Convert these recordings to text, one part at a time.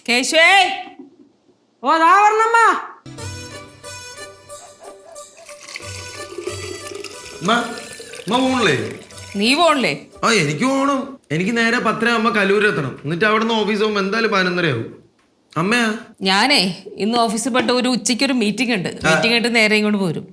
കേശുവേ ഓ ദാ വരണമ്മ. പോണില്ലേ? നീ പോണില്ലേ? ആ എനിക്ക് പോണം. എനിക്ക് നേരെ 10:30 കലൂർ എത്തണം. എന്നിട്ട് അവിടെ നിന്ന് ഓഫീസ് പോകുമ്പോ എന്തായാലും 11:30 ആവും. അമ്മയാ? ഞാനേ ഇന്ന് ഓഫീസിൽ പെട്ട് ഒരു ഉച്ചയ്ക്ക് ഒരു മീറ്റിംഗ് ഉണ്ട്. മീറ്റിംഗ് ആയിട്ട് നേരെ ഇങ്ങോട്ട് പോരും.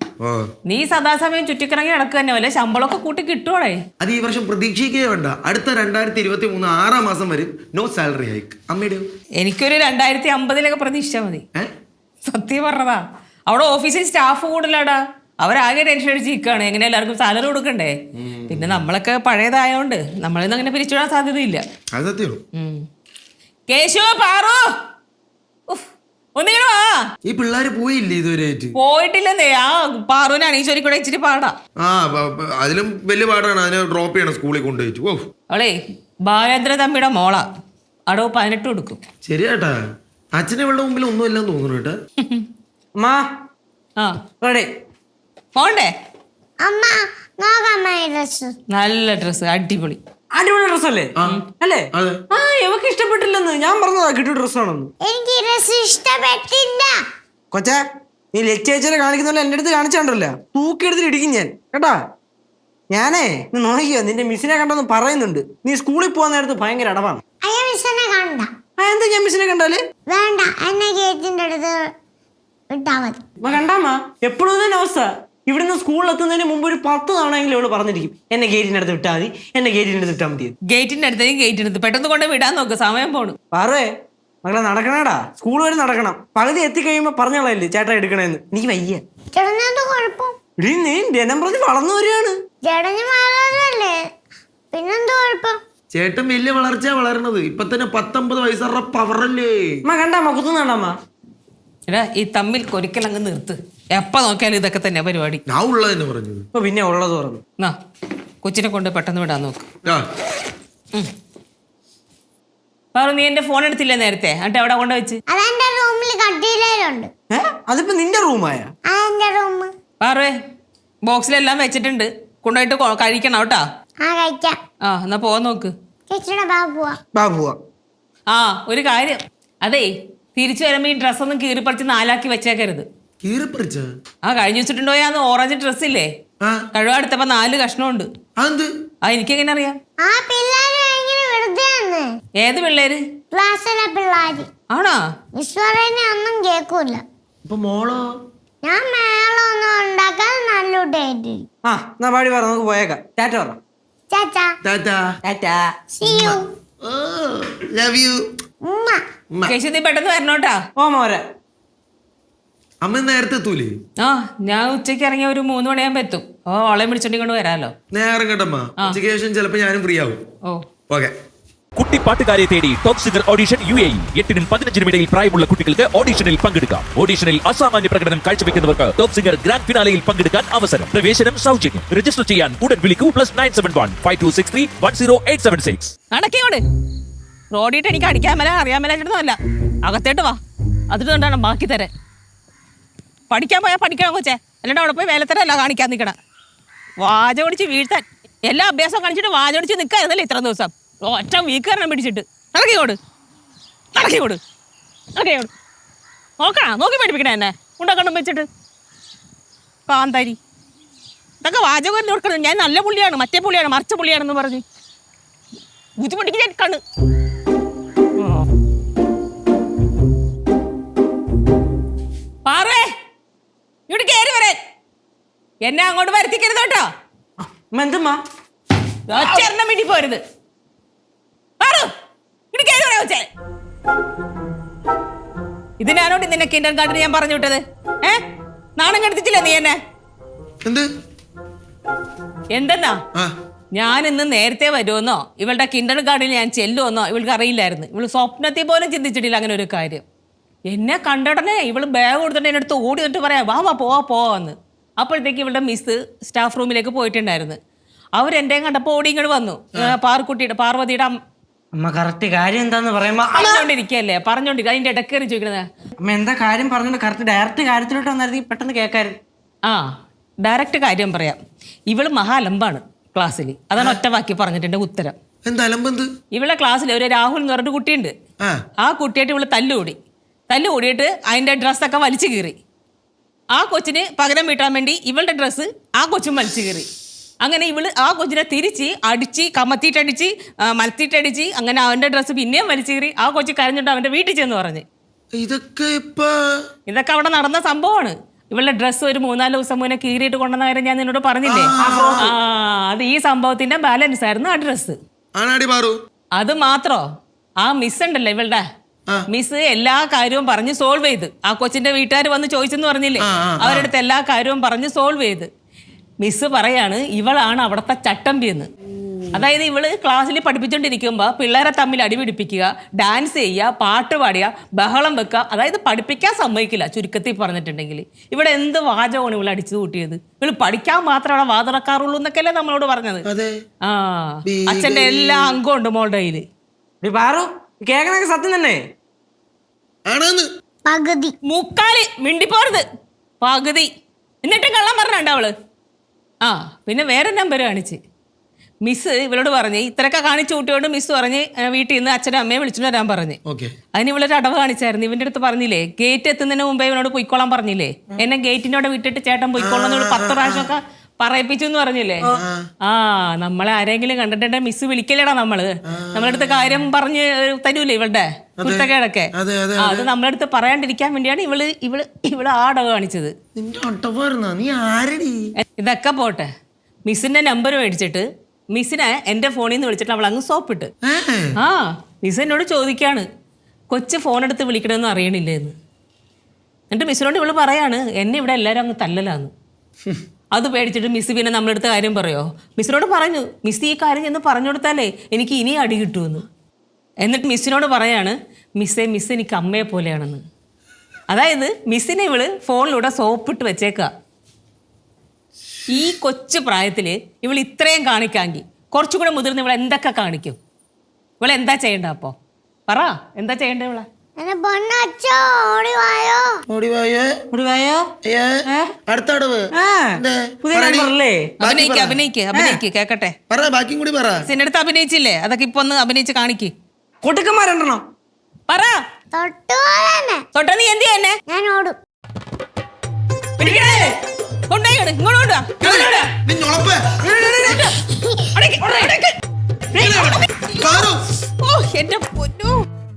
നീ സദാസമയം ചുറ്റിക്കിറങ്ങി നടക്കുക തന്നെ വല്ല ശമ്പളമൊക്കെ കൂട്ടി കിട്ടുവാണേ. അത് ഈ വർഷം പ്രതീക്ഷിക്കേ വേണ്ട. അടുത്ത 2023 6 മാസം വരും നോ സാലറി ഹൈക്ക്. അമ്മയുടെ എനിക്കൊരു 2050 പ്രതീക്ഷിച്ചാ മതി. സത്യം പറഞ്ഞതാ. അവിടെ ഓഫീസിൽ സ്റ്റാഫ് കൂടുതലാടാ. അവരാകെ ടെൻഷൻ അടിച്ച് നിൽക്കുകയാണ്. എങ്ങനെ എല്ലാവർക്കും സാലറി കൊടുക്കണ്ടേ? പിന്നെ നമ്മളൊക്കെ പഴയതായോണ്ട് നമ്മളിന്ന് അങ്ങനെ പിരിച്ചുവിടാൻ സാധ്യതയില്ല. കേശു പാറു ഒന്നിങ്ങനെ വാ. ഈ പിള്ളേര് പോയില്ലേ ഇതുവരെ? പോയിട്ടില്ലെന്നേ. ആ പാറുവിന് അണീച്ചോരി കൂടെ ഇച്ചിരി പാടാ. ആ അതിലും വലിയ പാടാണ്. അതിനെ ഡ്രോപ്പ് ചെയ്യണം സ്കൂളിൽ കൊണ്ടുപോയി. അവളേ ബാലേന്ദ്ര തമ്മിയുടെ മോളാ. അടവ് 18 കൊടുക്കും. ശരിയാട്ടാ. അച്ഛനെ ഇവളുടെ മുമ്പിൽ ഒന്നും ഇല്ലെന്ന് തോന്നുന്നു കേട്ടാ. പോണ്ടേ? നല്ല ഡ്രസ്, അടിപൊളി അടിപൊളി ഡ്രസ്സല്ലേ? അല്ലേ? ആ ഇവക്ക് ഇഷ്ടപ്പെട്ടില്ലെന്ന് ഞാൻ പറഞ്ഞതാ. കിട്ടിയ ഡ്രസ്സാണെന്ന്. എനിക്ക് ഡ്രസ് ഇഷ്ടപ്പെട്ടില്ല. കൊച്ചേ നീ ലച്ചേച്ചരെ കാണിക്കുന്നല്ലോ എന്റെ അടുത്ത് കാണിച്ചാണ്ടല്ലോ തൂക്കിയെടുത്തിട്ട് ഇടിക്കും ഞാൻ കേട്ടാ. ഞാനേ നീ നോക്കിയോ നിന്റെ മിസ്സിനെ കണ്ടെന്ന് പറയുന്നുണ്ട്. നീ സ്കൂളിൽ പോകാൻ നേരത്ത് ഭയങ്കര അടവാണ്. എന്താ ഞാൻ മിസ്സിനെ കണ്ടാല്? വേണ്ട, എന്നെ ഗേറ്റിന്റെ അടുത്ത് വിട്ടാ മതി. കണ്ടാമ്മ എപ്പോഴും തന്നെ അവസ്ഥ. ഇവിടുന്ന് സ്കൂളിൽ എത്തുന്നതിന് മുമ്പ് ഒരു 10 തവണയെങ്കിലും അവള് പറഞ്ഞിരിക്കും എന്നെ ഗേറ്റിന്റെ അടുത്ത് വിട്ടാൽ മതി, എന്നെ ഗേറ്റിന്റെ അടുത്ത് വിട്ടാൽ മതി. ഗേറ്റിന്റെ അടുത്ത് പെട്ടെന്ന് കൊണ്ട് വിടാൻ നോക്ക്. സമയം പോണു. പാറേ മകളെ നടക്കണേടാ. സ്കൂൾ വരെ നടക്കണം. പകുതി എത്തിക്കഴിയുമ്പോ പറഞ്ഞോളല്ലേ ചേട്ടാ എടുക്കണേന്ന്. എനിക്ക് വയ്യ. ഇടീ നീ ജനം പ്രതി വളർന്നു വരികയാണ്. ചേട്ടൻ വലിയ വളർച്ച വളരണത്. ഇപ്പൊ തന്നെ 19 വയസ്സുള്ള പവറല്ലേ. കണ്ടാമ്മ കുത്തുന്നുണ്ടമ്മ. എടാ ഈ തമ്മിൽ കൊരിക്കലങ്ങ് നിർത്ത്. എപ്പ നോക്കിയാലും ഇതൊക്കെ തന്നെ പരിപാടി. ഞാൻ ഉള്ളതെന്ന് പറഞ്ഞു. ഇപ്പൊ പിന്നെ ഉള്ളത് പറഞ്ഞു. കൊച്ചിനെ കൊണ്ട് പെട്ടെന്ന് വിടാൻ നോക്ക്. പാറു നീ എന്റെ ഫോൺ എടുത്തില്ലേ നേരത്തെ? എന്നിട്ട് എവിടെ കൊണ്ട് വെച്ച്? അതിപ്പോ നിന്റെ റൂമായ? പാറുവേ ബോക്സിലെല്ലാം വെച്ചിട്ടുണ്ട്. കൊണ്ടുപോയിട്ട് കഴിക്കണം കേട്ടാ. എന്നാ പോവാൻ നോക്ക്. ആ ഒരു കാര്യം, അതേ തിരിച്ചു വരുമ്പോ ഈ ഡ്രസ്സൊന്നും കീറിപ്പറിച്ച് 4 വെച്ചേക്കരുത്. കഴിഞ്ഞു വെച്ചിട്ടുണ്ടോയാന്ന് ഓറഞ്ച് ഡ്രസ്സില്ലേ? കഴിവെടുത്തപ്പോ 4 കഷ്ണമുണ്ട്. എനിക്കെങ്ങനെ അറിയാം? ഏത് പിള്ളേര്? ആണോ? ഒന്നും കേക്കൂല. ഞാൻ മേളൊന്നും ഉണ്ടാക്കാൻ നല്ലൂട്ടായിട്ട്. പാടി പറ, നമുക്ക് പോയേക്കാം. ടാറ്റ പറ. കേശു നീ പെട്ടെന്ന് വരണോട്ടാ. ഓ മോരെ. അമ്മ നേരത്തെ എത്തൂലേ? ഞാൻ ഉച്ചയ്ക്ക് ഇറങ്ങിയ ഒരു 3 മണിയാകുമ്പോ എത്തും. ഓളെ വിളിച്ചോണ്ടി കൊണ്ട് വരാലോ. നേരം കേട്ടമ്മ. ഉച്ചയ്ക്ക് ശേഷം ചിലപ്പോ ഞാനും ഫ്രീ ആവും. ഓക്കെ. കുട്ടി പാട്ടുകാരെ തേടി ടോപ്പ് സിംഗർ ഓഡിഷൻ UAE. 8 നും 15 ഇടയിൽ പ്രായമുള്ള കുട്ടികൾക്ക് ഓഡിഷനിൽ പങ്കെടുക്കാം. ഓഡിഷനിൽ അസാമാന്യ പ്രകടനം കാഴ്ചവെക്കുന്നവർക്ക് ടോപ്പ് സിംഗർ ഗ്രാൻഡ് ഫിനാലയിൽ പങ്കെടുക്കാൻ അവസരം. പ്രവേശനം സൗജന്യം. രജിസ്റ്റർ ചെയ്യാൻ ഉടൻ വിളിക്കൂ. +971 5263 10876. നടക്കിയോട് റോഡിട്ട് എനിക്ക് അടിക്കാൻ മേല അറിയാൻ മേലായിട്ടൊന്നുമല്ല. അകത്തേട്ട് വാ. അതിട്ട് കൊണ്ടാണ് ബാക്കി തരാൻ. പഠിക്കാൻ പോയാൽ പഠിക്കണം കൊച്ചേ. അല്ലാണ്ട് അവിടെ പോയി വേലത്തരല്ല കാണിക്കാൻ നിൽക്കണ. വാചോടിച്ച് വീഴ്ത്താൻ എല്ലാ അഭ്യാസവും കാണിച്ചിട്ട് വാചോടിച്ച് നിൽക്കായിരുന്നല്ലേ ഇത്ര ദിവസം. ഒറ്റ വീക്ക് കാരണം പിടിച്ചിട്ട് നടക്കിയോട് നോക്കി പഠിപ്പിക്കണേ എന്നെ ഉണ്ടാക്കണം വെച്ചിട്ട്. കാന്താരി ഇതൊക്കെ വാചകം കൊടുക്കണം. ഞാൻ നല്ല പുള്ളിയാണ്, മറ്റേ പുള്ളിയാണ്, മറിച്ച പുള്ളിയാണെന്ന് പറഞ്ഞ് ബുദ്ധിമുട്ടിക്ക് കണ്ണ്. പാറേ ഇവിടെ കയറി വരേ. എന്നെ അങ്ങോട്ട് വരുത്തിക്കരുത് കേട്ടോ. ഒറ്റെണ്ണം വേണ്ടി പോരുത്. ഇതിനാണോട്ട് നിന്നെ കിൻഡർ ഗാർഡൻ ഞാൻ പറഞ്ഞു വിട്ടത്? നാണം കെടുത്തിട്ടില്ല നീ എന്നെ? എന്തെന്നാ ഞാൻ ഇന്ന് നേരത്തെ വരുമെന്നോ ഇവളുടെ കിൻഡർ ഗാർഡനിൽ ഞാൻ ചെല്ലുമെന്നോ ഇവൾക്ക് അറിയില്ലായിരുന്നു. ഇവള് സ്വപ്നത്തിൽ പോലും ചിന്തിച്ചിട്ടില്ല അങ്ങനെ ഒരു കാര്യം. എന്നെ കണ്ടിടനെ ഇവള് ബാഗ് കൊടുത്തിട്ട് എന്നെ അടുത്ത് ഓടി നിന്നിട്ട് പറയാം വാ പോവാന്ന്. അപ്പോഴത്തേക്ക് ഇവളുടെ മിസ് സ്റ്റാഫ് റൂമിലേക്ക് പോയിട്ടുണ്ടായിരുന്നു. അവരെന്റെ കണ്ടപ്പോ ഓടി ഇങ്ങോട്ട് വന്നു. പാർവതിയുടെ അമ്മ കറക്റ്റ് കാര്യം എന്താന്ന് പറയുമ്പോ പറഞ്ഞോണ്ടിരിക്കുക. അതിന്റെ ഇടക്കേറി ചോദിക്കണത് അമ്മ എന്താ കാര്യം പറഞ്ഞോണ്ട് കറക്റ്റ് ഡയറക്റ്റ് കാര്യത്തിലോട്ട് വന്നായിരുന്നു പെട്ടെന്ന് കേൾക്കായിരുന്നു. ഡയറക്റ്റ് കാര്യം പറയാം. ഇവള് മഹാലമ്പാണ് ക്ലാസ്സിൽ. അതാണ് ഒറ്റ വാക്കി പറഞ്ഞിട്ട് ഉത്തരം. എന്താ അലമ്പെന്ത്? ഇവളെ ക്ലാസ്സിൽ ഒരു രാഹുൽ എന്ന് പറഞ്ഞൊരു കുട്ടിയുണ്ട്. ആ ആ കുട്ടിയായിട്ട് ഇവള് തല്ലുകൂടിയിട്ട് അതിൻ്റെ ഡ്രസ്സൊക്കെ വലിച്ചു കീറി. ആ കൊച്ചിന് പകരം വീട്ടാൻ വേണ്ടി ഇവളുടെ ഡ്രസ്സ് ആ കൊച്ചും വലിച്ചു കീറി. അങ്ങനെ ഇവള് ആ കൊച്ചിനെ തിരിച്ച് അടിച്ച് കമത്തിയിട്ടടിച്ച് മലത്തിയിട്ടടിച്ച് അങ്ങനെ അവൻ്റെ ഡ്രസ്സ് പിന്നെയും വലിച്ചു കീറി. ആ കൊച്ചു കരഞ്ഞിട്ട് അവൻ്റെ വീട്ടിൽ ചെന്ന് പറഞ്ഞ്. ഇതൊക്കെ അവിടെ നടന്ന സംഭവമാണ്. ഇവളുടെ ഡ്രസ്സ് ഒരു 4-5 ദിവസം മുന്നേ കീറിയിട്ട് കൊണ്ടുവന്ന കാര്യം ഞാൻ നിന്നോട് പറഞ്ഞില്ലേ? അത് ഈ സംഭവത്തിന്റെ ബാലൻസ് ആയിരുന്നു ആ ഡ്രസ്സ്. അത് മാത്രോ, ആ മിസ് ഉണ്ടല്ലോ ഇവളുടെ മിസ് എല്ലാ കാര്യവും പറഞ്ഞ് സോൾവ് ചെയ്ത്. ആ കൊച്ചിന്റെ വീട്ടുകാർ വന്ന് ചോദിച്ചെന്ന് പറഞ്ഞില്ലേ, അവരുടെ അടുത്ത് എല്ലാ കാര്യവും പറഞ്ഞ് സോൾവ് ചെയ്ത്. മിസ് പറയാണ് ഇവളാണ് അവിടുത്തെ ചട്ടമ്പി എന്ന്. അതായത് ഇവള് ക്ലാസ്സിൽ പഠിപ്പിച്ചോണ്ടിരിക്കുമ്പോ പിള്ളേരെ തമ്മിൽ അടിപിടിപ്പിക്കുക, ഡാൻസ് ചെയ്യുക, പാട്ട് പാടുക, ബഹളം വെക്കുക, അതായത് പഠിപ്പിക്കാൻ സമ്മതിക്കില്ല. ചുരുക്കത്തിൽ പറഞ്ഞിട്ടുണ്ടെങ്കിൽ ഇവിടെ എന്ത് വാചകമാണ് ഇവള് അടിച്ചു കൂട്ടിയത്. ഇവള് പഠിക്കാൻ മാത്രമാണ് വാതിറക്കാറുള്ളൂ എന്നൊക്കെയല്ലേ നമ്മളോട് പറഞ്ഞത്. ആ അച്ഛന്റെ എല്ലാ അംഗവും ഉണ്ട് മോളുടെ കയ്യില്. കേക്കണൊക്കെ സത്യം തന്നെ. പകുതി മുക്കാല് മിണ്ടിപ്പോരുത്, പകുതി. എന്നിട്ടും കള്ളം പറഞ്ഞുണ്ട് അവള്. ആ പിന്നെ വേറെ നമ്പർ കാണിച്ച് മിസ് ഇവളോട് പറഞ്ഞ് ഇത്രയൊക്കെ കാണിച്ചു കൂട്ടിയോണ്ട് മിസ് പറഞ്ഞ് വീട്ടിൽ നിന്ന് അച്ഛനും അമ്മയെ വിളിച്ചിട്ട് വരാൻ പറഞ്ഞ്. അതിന് ഇവളൊരു അടവ് കാണിച്ചായിരുന്നു. ഇവന്റെ അടുത്ത് പറഞ്ഞില്ലേ ഗേറ്റ് എത്തുന്നതിന് മുമ്പേ ഇവനോട് പൊയ്ക്കോളാൻ പറഞ്ഞില്ലേ, എന്നെ ഗേറ്റിനോട് വിട്ടിട്ട് ചേട്ടൻ പൊയ്ക്കോളാം 10 പ്രാവശ്യമൊക്കെ പറയിപ്പിച്ചു എന്ന് പറഞ്ഞില്ലേ. ആ നമ്മളെ ആരെങ്കിലും കണ്ടിട്ടുണ്ടെ മിസ് വിളിക്കലേടാ നമ്മളെ അടുത്ത് കാര്യം പറഞ്ഞ് തരൂലേ ഇവളുടെ കുറ്റക്കേടൊക്കെ. അത് നമ്മളെ അടുത്ത് പറയാണ്ടിരിക്കാൻ വേണ്ടിയാണ് ഇവള് ആ അടവ് കാണിച്ചത്. ഇതൊക്കെ പോട്ടെ, മിസ്സിന്റെ നമ്പർ മേടിച്ചിട്ട് മിസ്സിനെ എന്റെ ഫോണിൽ നിന്ന് വിളിച്ചിട്ട് അവൾ അങ്ങ് സോപ്പിട്ട്. ആ മിസ് എന്നോട് ചോദിക്കാണ് കൊച്ചു ഫോൺ എടുത്ത് വിളിക്കണമെന്ന് അറിയണില്ലേ എന്ന്. എന്നിട്ട് മിസ്സിനോട് ഇവള് പറയാണ് എന്നെ ഇവിടെ എല്ലാവരും അങ്ങ് തല്ലലാന്ന്. അത് പേടിച്ചിട്ട് മിസ് പിന്നെ നമ്മളെടുത്ത കാര്യം പറയോ? മിസ്സിനോട് പറഞ്ഞു മിസ് ഈ കാര്യം ചെന്ന് പറഞ്ഞു കൊടുത്താലേ എനിക്ക് ഇനി അടി കിട്ടുമെന്ന്. എന്നിട്ട് മിസ്സിനോട് പറയാണ് മിസ് എനിക്ക് അമ്മയെ പോലെയാണെന്ന്. അതായത് മിസ്സിനെ ഇവള് ഫോണിലൂടെ സോപ്പിട്ട് വെച്ചേക്കുക. ഈ കൊച്ചു പ്രായത്തിൽ ഇവൾ ഇത്രയും കാണിക്കാമെങ്കിൽ കുറച്ചുകൂടെ മുതിർന്ന് ഇവൾ എന്തൊക്കെ കാണിക്കും? ഇവൾ എന്താ ചെയ്യണ്ട? അപ്പോ പറ, എന്താ ചെയ്യണ്ട ഇവളെ? അഭിനയിക്ക് കേക്കട്ടെ. സിനടുത്ത് അഭിനയിച്ചില്ലേ, അതൊക്കെ ഇപ്പൊ ഒന്ന് അഭിനയിച്ച് കാണിക്ക്. കൊട്ടുക്കന്മാരുണ്ടോ? പറ. തൊട്ടാ നീ എന്ത് തന്നെ? ഞാൻ ഓടും. എന്റെ പൊന്നോ.